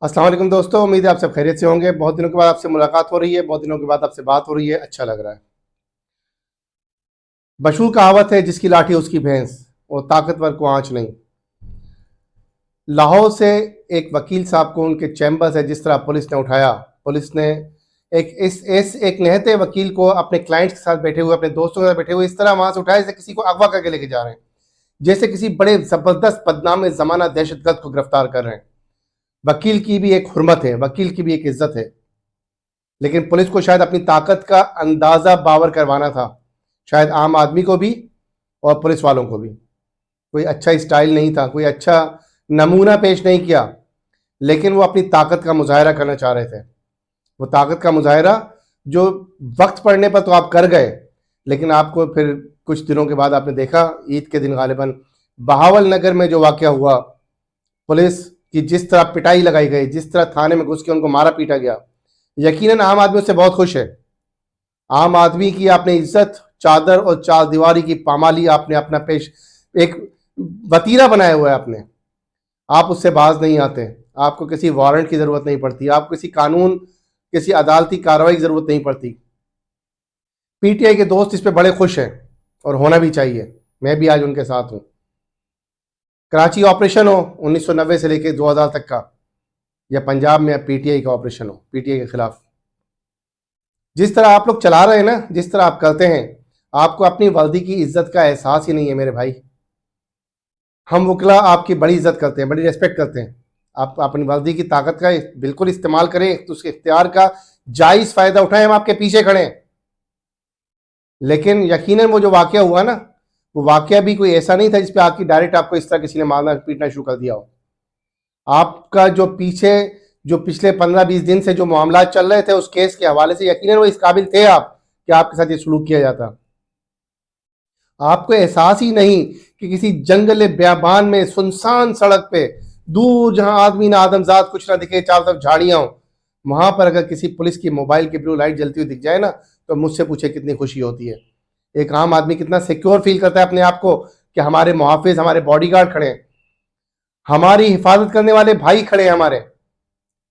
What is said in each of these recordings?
अस्सलाम वालेकुम दोस्तों, उम्मीद है आप सब खैरियत से होंगे। बहुत दिनों के बाद आपसे मुलाकात हो रही है, बहुत दिनों के बाद आपसे बात हो रही है, अच्छा लग रहा है। मशहूर कहावत है, जिसकी लाठी उसकी भैंस और ताकतवर को आंच नहीं। लाहौर से एक वकील साहब को उनके चैम्बर से जिस तरह पुलिस ने उठाया, पुलिस ने एक निहत्थे वकील को अपने क्लाइंट्स के साथ बैठे हुए, अपने दोस्तों के साथ बैठे हुए इस तरह वहां से उठाया जैसे किसी को अगवा करके लेके जा रहे हैं, जैसे किसी बड़े जबरदस्त बदनाम जमाना दहशतगर्द को गिरफ्तार कर रहे हैं। वकील की भी एक हुर्मत है, वकील की भी एक इज्जत है, लेकिन पुलिस को शायद अपनी ताकत का अंदाजा बावर करवाना था, शायद आम आदमी को भी और पुलिस वालों को भी। कोई अच्छा स्टाइल नहीं था, कोई अच्छा नमूना पेश नहीं किया, लेकिन वो अपनी ताकत का मुजाहरा करना चाह रहे थे। वो ताकत का मुजाहरा जो वक्त पड़ने पर तो आप कर गए, लेकिन आपको फिर कुछ दिनों के बाद आपने देखा, ईद के दिन गालिबन बहावल नगर में जो वाकया हुआ, पुलिस की जिस तरह पिटाई लगाई गई, जिस तरह थाने में घुस के उनको मारा पीटा गया, यकीनन आम आदमी उससे बहुत खुश है। आम आदमी की आपने इज्जत, चादर और चार दीवारी की पामाली आपने अपना पेश एक वतीरा बनाया हुआ है आपने। आप उससे बाज नहीं आते, आपको किसी वारंट की जरूरत नहीं पड़ती, आपको किसी कानून, किसी अदालती कार्रवाई की जरूरत नहीं पड़ती। पीटीआई के दोस्त इस पे बड़े खुश हैं और होना भी चाहिए, मैं भी आज उनके साथ हूं। कराची ऑपरेशन हो 1990 से लेकर 2000 तक का, या पंजाब में पीटीआई का ऑपरेशन हो पीटीआई के खिलाफ, जिस तरह आप लोग चला रहे हैं ना, जिस तरह आप करते हैं, आपको अपनी वर्दी की इज्जत का एहसास ही नहीं है मेरे भाई। हम वकला आपकी बड़ी इज्जत करते हैं, बड़ी रेस्पेक्ट करते हैं। आप अपनी वर्दी की ताकत का बिल्कुल इस्तेमाल करें, तो उसके इख्तियार का जायज फायदा उठाएं, हम आपके पीछे खड़े हैं। लेकिन यकीनन वो जो वाकया हुआ ना, वो वाकया भी कोई ऐसा नहीं था जिसपे आपकी डायरेक्ट आपको इस तरह किसी ने मारना पीटना शुरू कर दिया हो। आपका जो पीछे जो पिछले 15-20 दिन से जो मामला चल रहे थे उस केस के हवाले से, यकीनन वो इस काबिल थे आप कि आपके साथ ये सलूक किया जाता। आपको एहसास ही नहीं कि किसी जंगल बेयाबान में, सुनसान सड़क पे, दूर जहां आदमी ना आदमजात कुछ ना दिखे, चारों तरफ झाड़ियां हो, वहां पर अगर किसी पुलिस की मोबाइल की ब्लू लाइट जलती हुई दिख जाए ना, तो मुझसे पूछे कितनी खुशी होती है। एक आम आदमी कितना सिक्योर फील करता है अपने आप को कि हमारे मुहाफिज, हमारे बॉडीगार्ड खड़े हैं, हमारी हिफाजत करने वाले भाई खड़े हैं हमारे।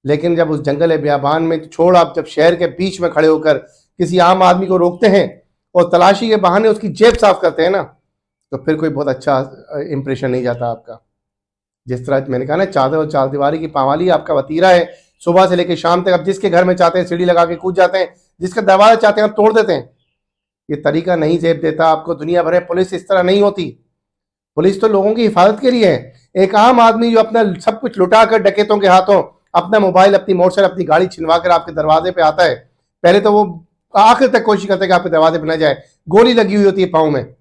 लेकिन जब उस जंगल बियाबान में छोड़, आप जब शहर के बीच में खड़े होकर किसी आम आदमी को रोकते हैं और तलाशी के बहाने उसकी जेब साफ करते हैं ना, तो फिर कोई बहुत अच्छा इंप्रेशन नहीं जाता आपका। जिस तरह मैंने कहा ना, चादर और चार दीवारी की पामाली आपका वतीरा है, सुबह से लेकर शाम तक। आप जिसके घर में चाहते हैं सीढ़ी लगा के कूद जाते हैं, जिसका दरवाजा चाहते हैं आप तोड़ देते हैं। ये तरीका नहीं जेब देता आपको दुनिया भर में। पुलिस इस तरह नहीं होती। पुलिस तो लोगों की हिफाजत के लिए है। एक आम आदमी जो अपना सब कुछ लुटा कर डकैतों के हाथों अपना मोबाइल, अपनी मोटरसाइकिल, अपनी गाड़ी छिनवा कर आपके दरवाजे पे आता है, पहले तो वो आखिर तक कोशिश करता है कि आपके दरवाजे पर न जाए। गोली लगी हुई होती है पाँव में,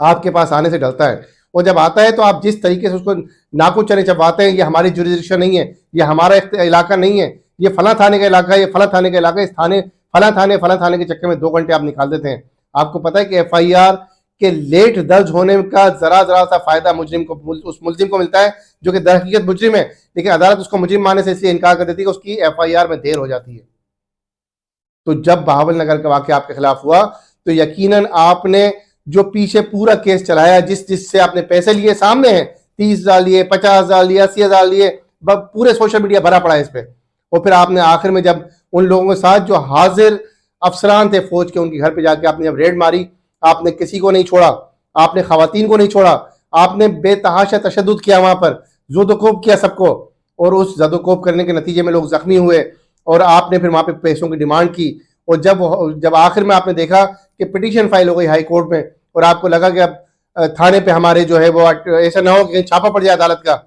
आपके पास आने से डरता है। वो जब आता है तो आप जिस तरीके से उसको नाकू चने चबाते हैं, ये हमारी जुरिडिक्शन नहीं है, ये हमारा इलाका नहीं है, ये फला थाने का इलाका है, ये फला थाने का इलाका है, इस थाने फला थाने के चक्कर में 2 घंटे आप निकाल देते हैं। आपको पता है कि एफआईआर के लेट दर्ज होने का जरा जरा सा फायदा मुजरिम को, उस मुलजिम को मिलता है जो कि दरहकीकत मुजरिम है, लेकिन अदालत उसको मुजरिम मानने से इसलिए इनकार कर देती है कि उसकी एफआईआर में देर हो जाती है। तो जब बहावल नगर का वाकया आपके खिलाफ हुआ, तो यकीनन आपने जो पीछे पूरा केस चलाया, जिससे आपने पैसे लिए सामने हैं, 30,000 लिए, 50,000 लिए, 80,000 लिए, पूरे सोशल मीडिया भरा पड़ा है इस पे। और फिर आपने आखिर में जब उन लोगों के साथ जो हाजिर अफसरान थे फौज के, उनके घर पे जाके आपने जब रेड मारी, आपने किसी को नहीं छोड़ा, आपने खवातीन को नहीं छोड़ा, आपने बेतहाशा तशद्दुद किया, वहां पर ज़ोदोकोब किया सबको, और उस ज़ोदोकोब करने के नतीजे में लोग जख्मी हुए, और आपने फिर वहां पे पैसों की डिमांड की। और जब आखिर में आपने देखा कि पिटीशन फाइल हो गई हाई कोर्ट में, और आपको लगा कि अब थाने पे हमारे जो है वो ऐसा ना हो कि छापा पड़ जाए अदालत का,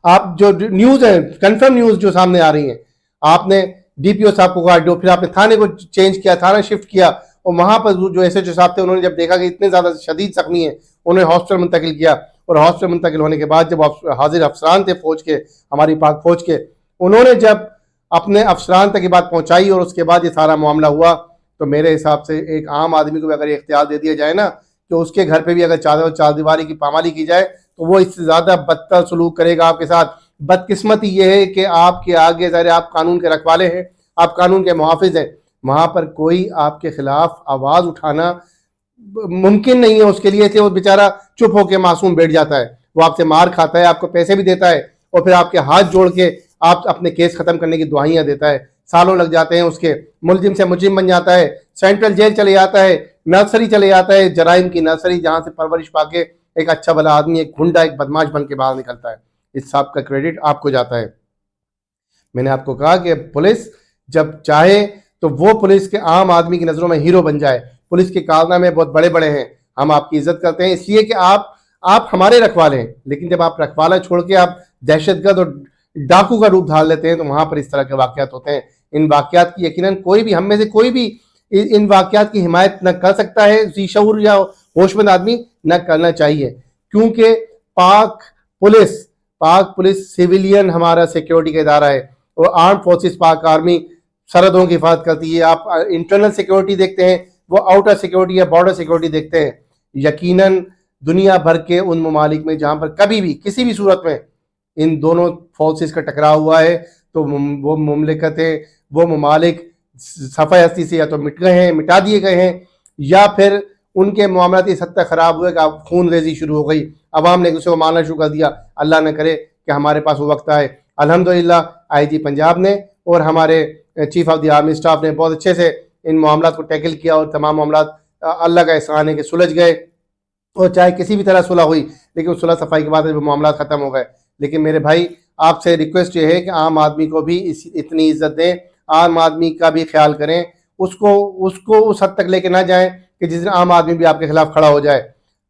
आप जो न्यूज है, कंफर्म न्यूज जो सामने आ रही है, आपने डीपीओ साहब को काट दो, फिर आपने थाने को चेंज किया, थाना शिफ्ट किया, और वहां पर जो एसएचओ साहब थे, उन्होंने जब देखा कि इतने ज्यादा शदीद जख्मी है, उन्हें हॉस्पिटल मुंतकिल किया। और हॉस्पिटल मुंतकिल होने के बाद जब हाजिर अफसरान थे फौज के, हमारी पाक फौज के, उन्होंने जब अपने अफसरान तक ये बात पहुंचाई और उसके बाद ये सारा मामला हुआ, तो मेरे हिसाब से एक आम आदमी को भी अगर ये इख्तियार दे दिया जाए ना कि उसके घर पे भी अगर चादर और चार दीवारी की पामाली की जाए, तो वो इससे ज्यादा बदतर सलूक करेगा आपके साथ। बदकिस्मती ये है कि आपके आगे ज़ाहिर आप कानून के रखवाले हैं, आप कानून के मुहाफिज हैं, वहां पर कोई आपके खिलाफ आवाज उठाना मुमकिन नहीं है उसके लिए। वो बेचारा चुप होकर मासूम बैठ जाता है, वो आपसे मार खाता है, आपको पैसे भी देता है, और फिर आपके हाथ जोड़ के आप अपने केस खत्म करने की दुआइयां देता है। सालों लग जाते हैं उसके, मुलजिम से मुजरिम बन जाता है, सेंट्रल जेल चले जाता है, नर्सरी चले जाता है, जराइम की नर्सरी, जहां से परवरिश पाके एक अच्छा भला आदमी, एक गुंडा, एक बदमाश बन के बाहर निकलता है। इस सब का क्रेडिट आपको जाता है। मैंने आपको कहा कि पुलिस जब चाहे तो वो पुलिस के आम आदमी की नजरों में हीरो बन जाए। पुलिस के कारनामे बहुत बड़े बड़े हैं, हम आपकी इज्जत करते हैं इसलिए कि आप हमारे रखवाले हैं। लेकिन जब आप रखवाला छोड़ के आप दहशतगर्द और डाकू का रूप धार लेते हैं तो वहां पर इस तरह के वाकयात होते हैं। इन वाकयात की यकीनन कोई भी, हम में से कोई भी इन वाकयात की हिमायत न कर सकता है, ज़ी-शऊर या होशमंद आदमी न करना चाहिए, क्योंकि पाक पुलिस सिविलियन हमारा सिक्योरिटी का इदारा है और आर्म फोर्सेस पाक आर्मी सरहदों की हिफाजत करती है। आप इंटरनल सिक्योरिटी देखते हैं, वो आउटर सिक्योरिटी या बॉर्डर सिक्योरिटी देखते हैं। यकीनन दुनिया भर के उन ममालिक में जहां पर कभी भी किसी भी सूरत में इन दोनों फोर्सेस का टकराव हुआ है तो वो मुमलिकतें, वो ममालिक सफ़े हस्ती से या तो मिट गए हैं, मिटा दिए गए हैं, या फिर उनके मामलात इस हद तक ख़राब हुए कि खून रेजी शुरू हो गई, अवाम ने एक दूसरे को मारना शुरू कर दिया। अल्लाह न करे कि हमारे पास वो वक्त आए। अल्हम्दुलिल्लाह आईजी पंजाब ने और हमारे chief of the army staff ने बहुत अच्छे से इन मामलात को टैकल किया और तमाम मामलात अल्लाह का एहसान है कि सुलझ गए। और चाहे किसी भी तरह सुलह हुई, लेकिन सुलह सफाई के बाद वो मामला ख़त्म हो गए। लेकिन मेरे भाई आपसे रिक्वेस्ट ये है कि आम आदमी को भी इतनी इज्जत दें, आम आदमी का भी ख्याल करें, उसको उस हद तक लेके ना जाएं कि जिस दिन आम आदमी भी आपके खिलाफ खड़ा हो जाए।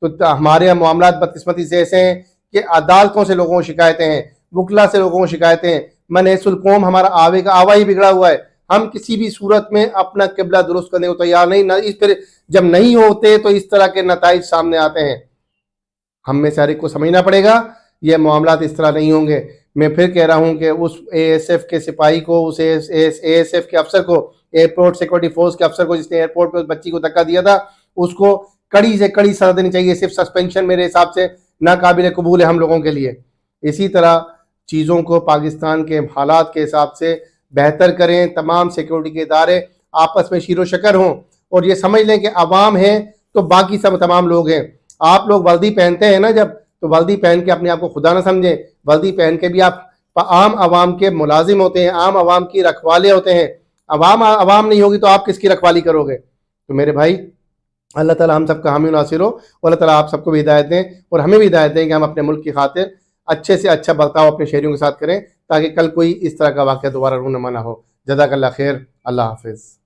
तो हमारे यहाँ मामला बदकिस्मती से ऐसे हैं कि अदालतों से लोगों को शिकायतें हैं, वकला से लोगों को शिकायतें हैं, मनहसुल कौम हमारा आवा ही बिगड़ा हुआ है। हम किसी भी सूरत में अपना किबला दुरुस्त करने को तैयार नहीं, ना इस पर जब नहीं होते तो इस तरह के नताइज सामने आते हैं। हम में से हर एक को समझना पड़ेगा, ये मामलात इस तरह नहीं होंगे। मैं फिर कह रहा हूं कि उस एएसएफ के सिपाही को, उस एएसएफ के अफसर को, एयरपोर्ट सिक्योरिटी फोर्स के अफसर को जिसने एयरपोर्ट पर उस बच्ची को धक्का दिया था, उसको कड़ी से कड़ी सजा देनी चाहिए। सिर्फ सस्पेंशन मेरे हिसाब से नाकाबिल कबूल है हम लोगों के लिए। इसी तरह चीज़ों को पाकिस्तान के हालात के हिसाब से बेहतर करें, तमाम सिक्योरिटी के इदारे आपस में शीरो शकर हों और ये समझ लें कि अवाम है तो बाकी सब तमाम लोग हैं। आप लोग वर्दी पहनते हैं ना जब, तो वर्दी पहन के अपने आप को खुदा ना समझें। वर्दी पहन के भी आप आम आवाम के मुलाजिम होते हैं, आम आवाम की रखवाले होते हैं। आवाम नहीं होगी तो आप किसकी रखवाली करोगे? तो मेरे भाई अल्लाह ताला हम सबका हामी नासिर हो और अल्लाह ताला आप सबको भी हिदायत दें और हमें भी हिदायत दें कि हम अपने मुल्क की खातिर अच्छे से अच्छा बर्ताव अपने शहरियों के साथ करें ताकि कल कोई इस तरह का वाक़या दोबारा रूनुमा ना हो। जज़ाकल्लाह खैर। अल्लाह हाफिज़।